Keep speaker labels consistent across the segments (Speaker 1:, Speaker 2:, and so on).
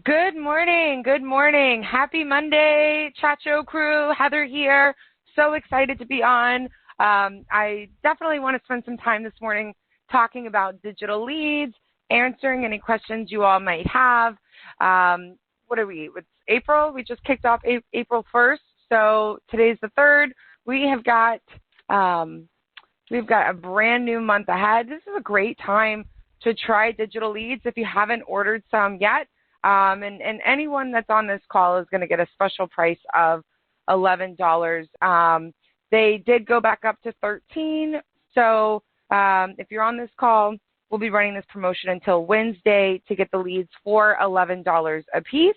Speaker 1: Good morning. Good morning. Happy Monday, Ciaccio crew. Heather here. So excited to be on. I definitely want to spend some time this morning talking about digital leads, answering any questions you all might have. What are we? It's April. We just kicked off April 1st. So today's the 3rd. We've got a brand new month ahead. This is a great time to try digital leads if you haven't ordered some yet. And anyone that's on this call is going to get a special price of $11. They did go back up to $13. So if you're on this call, we'll be running this promotion until Wednesday to get the leads for $11 a piece.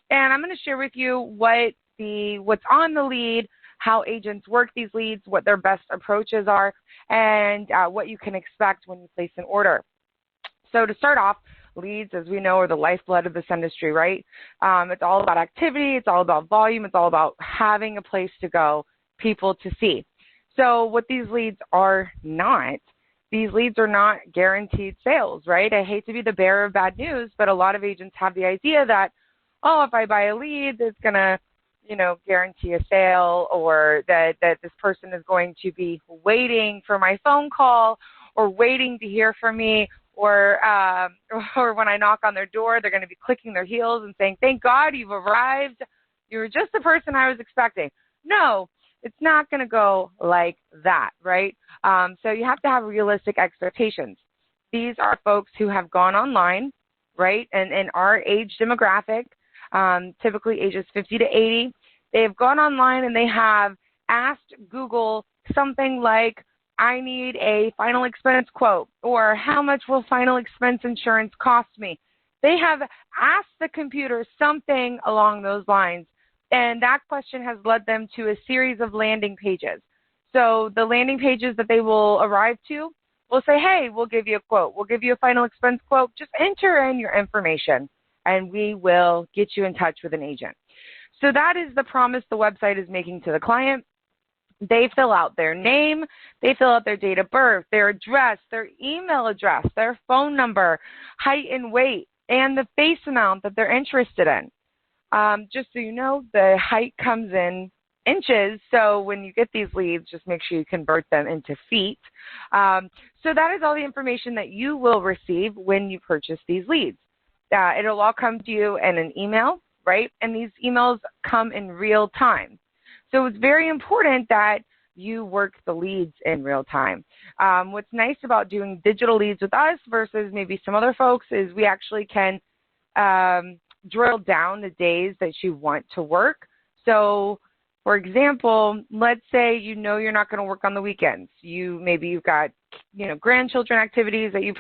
Speaker 1: And I'm going to share with you what's on the lead, how agents work these leads, what their best approaches are, and what you can expect when you place an order. So to start off, leads, as we know, are the lifeblood of this industry, right? It's all about activity. It's all about volume. It's all about having a place to go, people to see. So what these leads are not guaranteed sales, right? I hate to be the bearer of bad news, but a lot of agents have the idea that, oh, if I buy a lead, it's going to, guarantee a sale, or that this person is going to be waiting for my phone call or waiting to hear from me. Or when I knock on their door, they're going to be clicking their heels and saying, thank God you've arrived. You were just the person I was expecting. No, it's not going to go like that, right? So you have to have realistic expectations. These are folks who have gone online, right, and our age demographic, typically ages 50 to 80. They have gone online and they have asked Google something like, I need a final expense quote, or how much will final expense insurance cost me? They have asked the computer something along those lines, and that question has led them to a series of landing pages. So the landing pages that they will arrive to will say, hey, we'll give you a quote. We'll give you a final expense quote. Just enter in your information, and we will get you in touch with an agent. So that is the promise the website is making to the client. They fill out their name, they fill out their date of birth, their address, their email address, their phone number, height and weight, and the face amount that they're interested in. Just so you know, the height comes in inches, so when you get these leads, just make sure you convert them into feet. So that is all the information that you will receive when you purchase these leads. It'll all come to you in an email, right? And these emails come in real time. So it's very important that you work the leads in real time. What's nice about doing digital leads with us versus maybe some other folks is we actually can drill down the days that you want to work. So, for example, let's say you're not going to work on the weekends. Maybe you've got grandchildren activities that you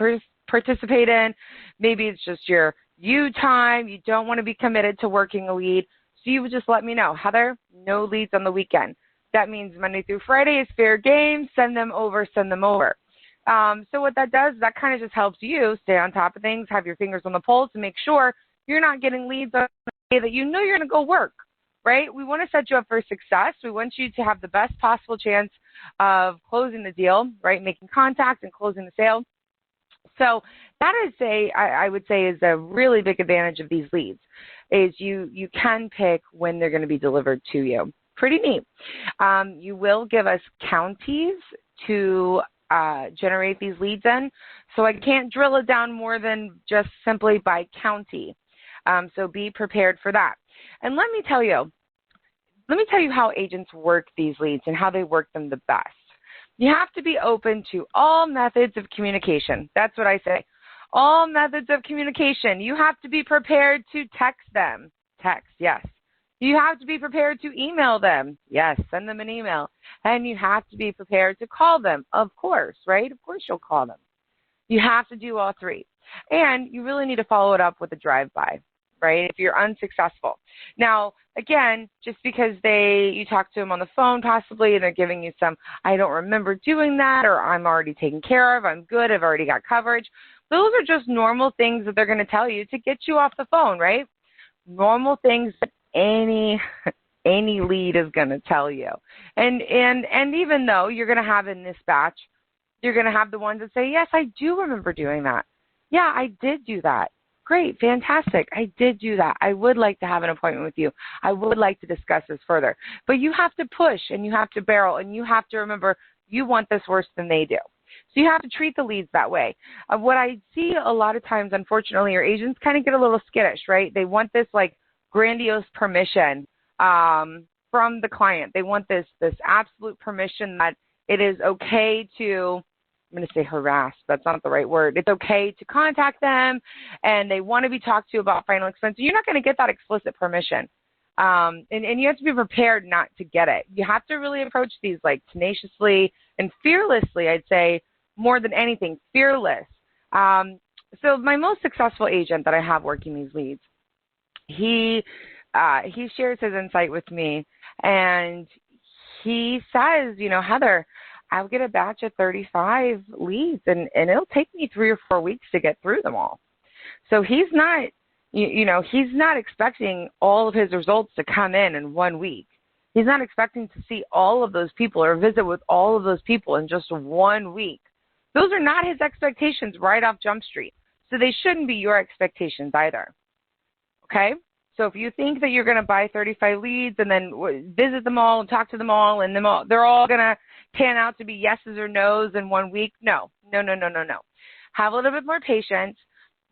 Speaker 1: participate in. Maybe it's just your you time. You don't want to be committed to working a lead. So you would just let me know, Heather, no leads on the weekend. That means Monday through Friday is fair game. Send them over, send them over. So what that does is that kind of just helps you stay on top of things, have your fingers on the pulse, and make sure you're not getting leads on the day that you know you're going to go work, right? We want to set you up for success. We want you to have the best possible chance of closing the deal, right, making contact and closing the sale. So that is I would say is a really big advantage of these leads, is you can pick when they're going to be delivered to you. Pretty neat. You will give us counties to generate these leads in, so I can't drill it down more than just simply by county. So be prepared for that. And let me tell you how agents work these leads and how they work them the best. You have to be open to all methods of communication. That's what I say. All methods of communication. You have to be prepared to text them. Text, yes. You have to be prepared to email them. Yes, send them an email. And you have to be prepared to call them. Of course, right? Of course you'll call them. You have to do all three. And you really need to follow it up with a drive-by, right, if you're unsuccessful. Now, again, just because you talk to them on the phone possibly and they're giving you some, I don't remember doing that, or I'm already taken care of, I'm good, I've already got coverage. Those are just normal things that they're going to tell you to get you off the phone, right? Normal things that any lead is going to tell you. And even though you're going to have in this batch, you're going to have the ones that say, yes, I do remember doing that. Yeah, I did do that. Great, fantastic. I did do that. I would like to have an appointment with you. I would like to discuss this further. But you have to push and you have to barrel and you have to remember you want this worse than they do. So you have to treat the leads that way. What I see a lot of times, unfortunately, are agents kind of get a little skittish, right? They want this like grandiose permission from the client. They want this absolute permission that it is okay to, I'm going to say harass. That's not the right word. It's okay to contact them, and they want to be talked to about final expense. You're not going to get that explicit permission. And you have to be prepared not to get it. You have to really approach these like tenaciously and fearlessly, I'd say, more than anything, fearless. So my most successful agent that I have working these leads, he shares his insight with me, and he says, you know, Heather, I'll get a batch of 35 leads, and it'll take me 3 or 4 weeks to get through them all. So he's not, he's not expecting all of his results to come in 1 week. He's not expecting to see all of those people or visit with all of those people in just 1 week. Those are not his expectations right off Jump Street. So they shouldn't be your expectations either. Okay? So if you think that you're going to buy 35 leads and then visit them all and talk to them all and they're all going to pan out to be yeses or nos in 1 week, no. Have a little bit more patience.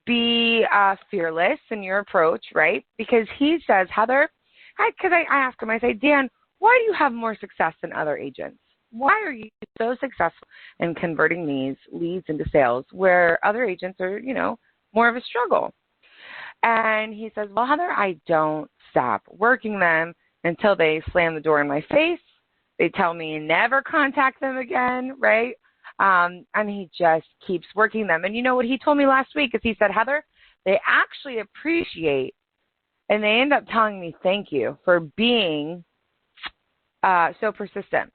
Speaker 1: Be fearless in your approach, right? Because he says, Heather, because I ask him, I say, Dan, why do you have more success than other agents? Why are you so successful in converting these leads into sales where other agents are, more of a struggle? And he says, well, Heather, I don't stop working them until they slam the door in my face. They tell me never contact them again, right? And he just keeps working them. And you know what he told me last week is he said, Heather, they actually appreciate and they end up telling me thank you for being so persistent.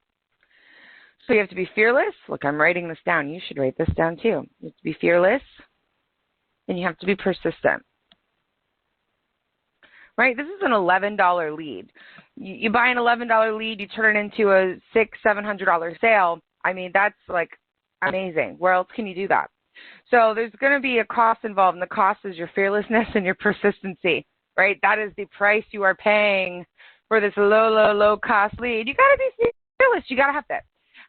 Speaker 1: So you have to be fearless. Look, I'm writing this down. You should write this down too. You have to be fearless and you have to be persistent. Right? This is an $11 lead. You buy an $11 lead, you turn it into a $600-700 sale. I mean, that's like amazing. Where else can you do that? So there's going to be a cost involved, and the cost is your fearlessness and your persistency, right? That is the price you are paying for this low cost lead. You got to be fearless. You got to have that.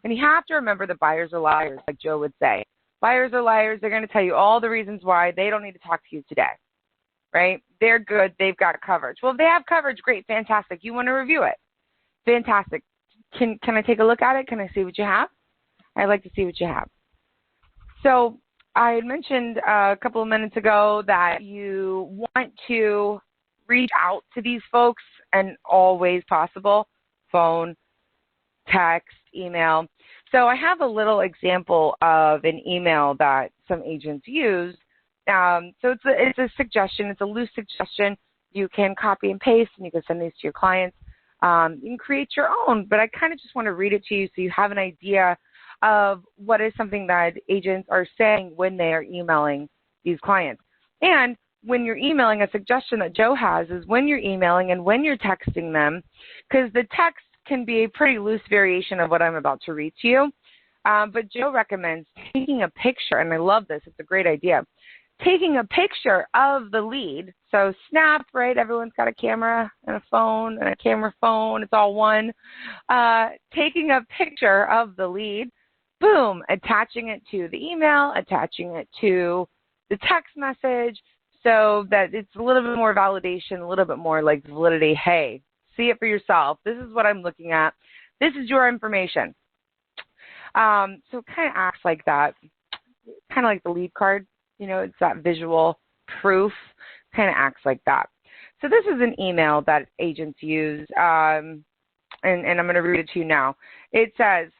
Speaker 1: And you have to remember that buyers are liars, like Joe would say. Buyers are liars. They're going to tell you all the reasons why they don't need to talk to you today. Right? They're good. They've got coverage. Well, if they have coverage, great, fantastic. You want to review it. Fantastic. Can I take a look at it? Can I see what you have? I'd like to see what you have. So I had mentioned a couple of minutes ago that you want to reach out to these folks in all ways possible, phone, text, email. So I have a little example of an email that some agents use. So it's a suggestion. It's a loose suggestion. You can copy and paste, and you can send these to your clients. You can create your own, but I kind of just want to read it to you so you have an idea of what is something that agents are saying when they are emailing these clients. And when you're emailing, a suggestion that Joe has is when you're emailing and when you're texting them, because the text can be a pretty loose variation of what I'm about to read to you. But Joe recommends taking a picture, and I love this. It's a great idea. Taking a picture of the lead, so snap, right? Everyone's got a camera and a phone and a camera phone. It's all one. Taking a picture of the lead, boom, attaching it to the email, attaching it to the text message so that it's a little bit more validation, a little bit more like validity. Hey, see it for yourself. This is what I'm looking at. This is your information. So it kind of acts like that, kind of like the lead card. It's that visual proof, kind of acts like that. So this is an email that agents use, and I'm going to read it to you now. It says,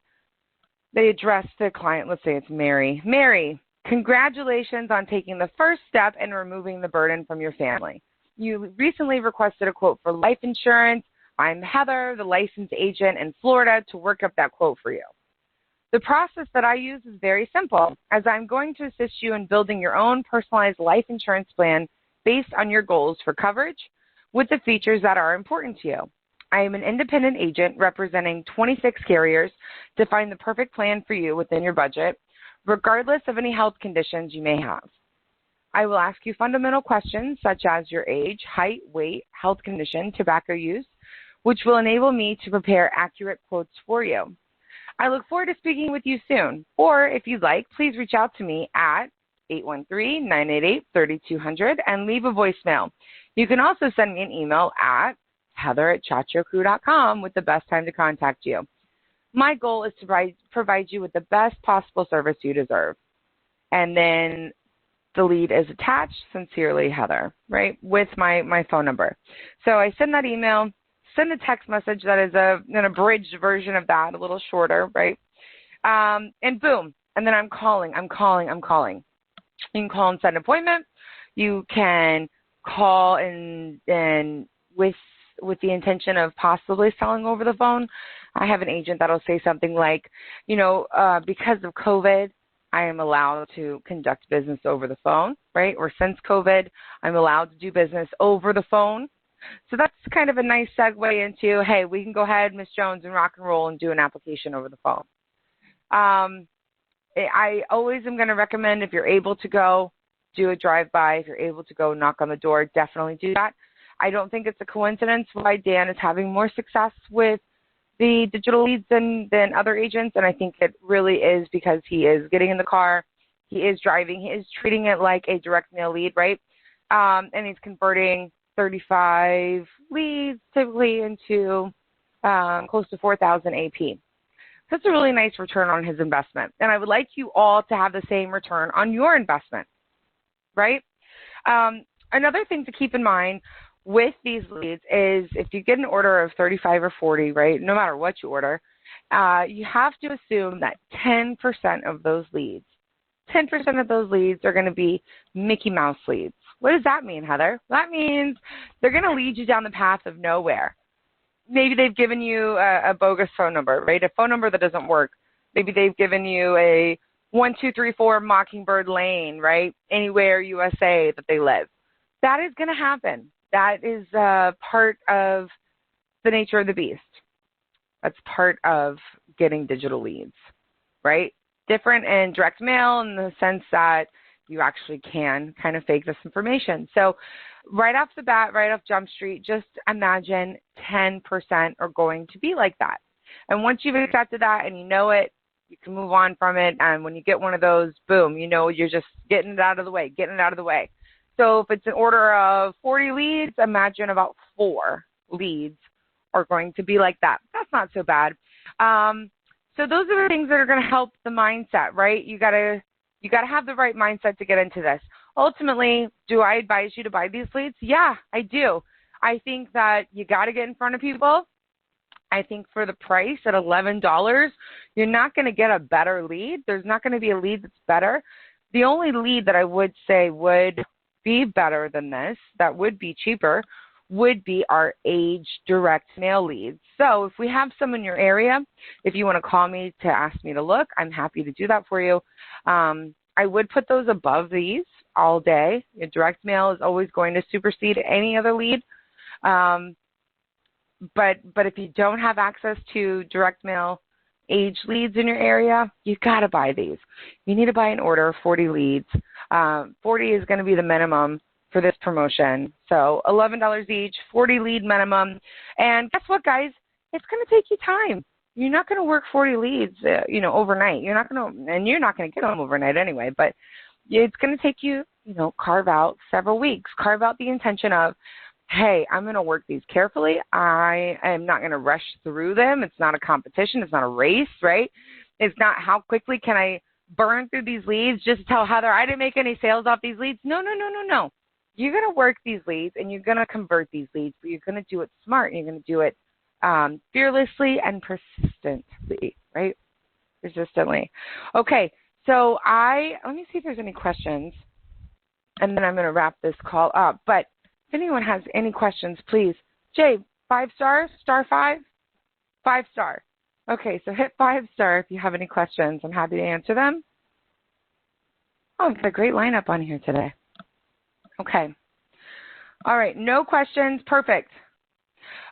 Speaker 1: they address the client, let's say it's Mary. Mary, congratulations on taking the first step in removing the burden from your family. You recently requested a quote for life insurance. I'm Heather, the licensed agent in Florida, to work up that quote for you. The process that I use is very simple, as I'm going to assist you in building your own personalized life insurance plan based on your goals for coverage with the features that are important to you. I am an independent agent representing 26 carriers to find the perfect plan for you within your budget, regardless of any health conditions you may have. I will ask you fundamental questions such as your age, height, weight, health condition, tobacco use, which will enable me to prepare accurate quotes for you. I look forward to speaking with you soon. Or if you'd like, please reach out to me at 813-988-3200 and leave a voicemail. You can also send me an email at heather@ciaccioCrew.com with the best time to contact you. My goal is to provide you with the best possible service you deserve. And then the lead is attached, sincerely, Heather, right, with my phone number. So I send that email, send a text message that is an abridged version of that, a little shorter, right? And boom, and then I'm calling. You can call and set an appointment. You can call and with the intention of possibly selling over the phone. I have an agent that'll say something like, because of COVID, I am allowed to conduct business over the phone, right? Or since COVID, I'm allowed to do business over the phone. So that's kind of a nice segue into, hey, we can go ahead, Miss Jones, and rock and roll and do an application over the phone. I always am going to recommend, if you're able to go, do a drive-by. If you're able to go knock on the door, definitely do that. I don't think it's a coincidence why Dan is having more success with the digital leads than other agents, and I think it really is because he is getting in the car, he is driving, he is treating it like a direct mail lead, right? And he's converting 35 leads typically into close to 4,000 AP. So it's a really nice return on his investment, and I would like you all to have the same return on your investment, right? Another thing to keep in mind with these leads is if you get an order of 35 or 40, right, no matter what you order, you have to assume that 10% of those leads are going to be Mickey Mouse leads. What does that mean, Heather? That means they're going to lead you down the path of nowhere. Maybe they've given you a bogus phone number, right, a phone number that doesn't work. Maybe they've given you a 1234 Mockingbird Lane, right, anywhere USA that they live. That is going to happen. That is part of the nature of the beast. That's part of getting digital leads, right? Different in direct mail in the sense that you actually can kind of fake this information. So right off the bat, right off Jump Street, just imagine 10% are going to be like that. And once you've accepted that and you know it, you can move on from it. And when you get one of those, boom, you're just getting it out of the way. So if it's an order of 40 leads, imagine about 4 leads are going to be like that. That's not so bad. So those are the things that are going to help the mindset, right? You gotta have the right mindset to get into this. Ultimately, do I advise you to buy these leads? Yeah, I do. I think that you got to get in front of people. I think for the price at $11, you're not going to get a better lead. There's not going to be a lead that's better. The only lead that I would say would be better than this, that would be cheaper, would be our age direct mail leads. So if we have some in your area, if you want to call me to ask me to look, I'm happy to do that for you. I would put those above these all day. Your direct mail is always going to supersede any other lead. But if you don't have access to direct mail age leads in your area, you've got to buy these. You need to buy an order of 40 leads. 40 is going to be the minimum for this promotion. So $11 each, 40 lead minimum. And guess what, guys? It's going to take you time. You're not going to work 40 leads, overnight. You're not going to get them overnight anyway. But it's going to take you, carve out several weeks. Carve out the intention of, hey, I'm going to work these carefully. I am not going to rush through them. It's not a competition. It's not a race, right? It's not how quickly can I burn through these leads just to tell Heather I didn't make any sales off these leads. No. You're going to work these leads and you're going to convert these leads, but you're going to do it smart. You're going to do it fearlessly and persistently, right? Persistently. Okay, so let me see if there's any questions, and then I'm going to wrap this call up. But if anyone has any questions, please. Jay, 5 stars, star 5? 5 star. Okay, so hit 5 star if you have any questions. I'm happy to answer them. Oh, we've got a great lineup on here today. Okay. All right, no questions. Perfect.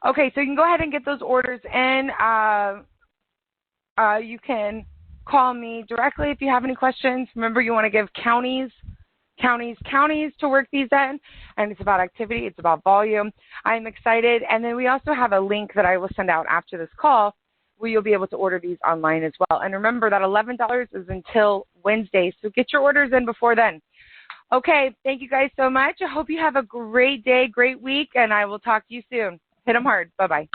Speaker 1: Okay, so you can go ahead and get those orders in. You can call me directly if you have any questions. Remember, you want to give counties counties to work these in, and it's about activity, it's about volume. I'm excited. And then we also have a link that I will send out after this call where you'll be able to order these online as well. And remember that $11 is until Wednesday, so get your orders in before then. Okay, thank you guys so much. I hope you have a great day, great week, and I will talk to you soon. Hit them hard. Bye-bye.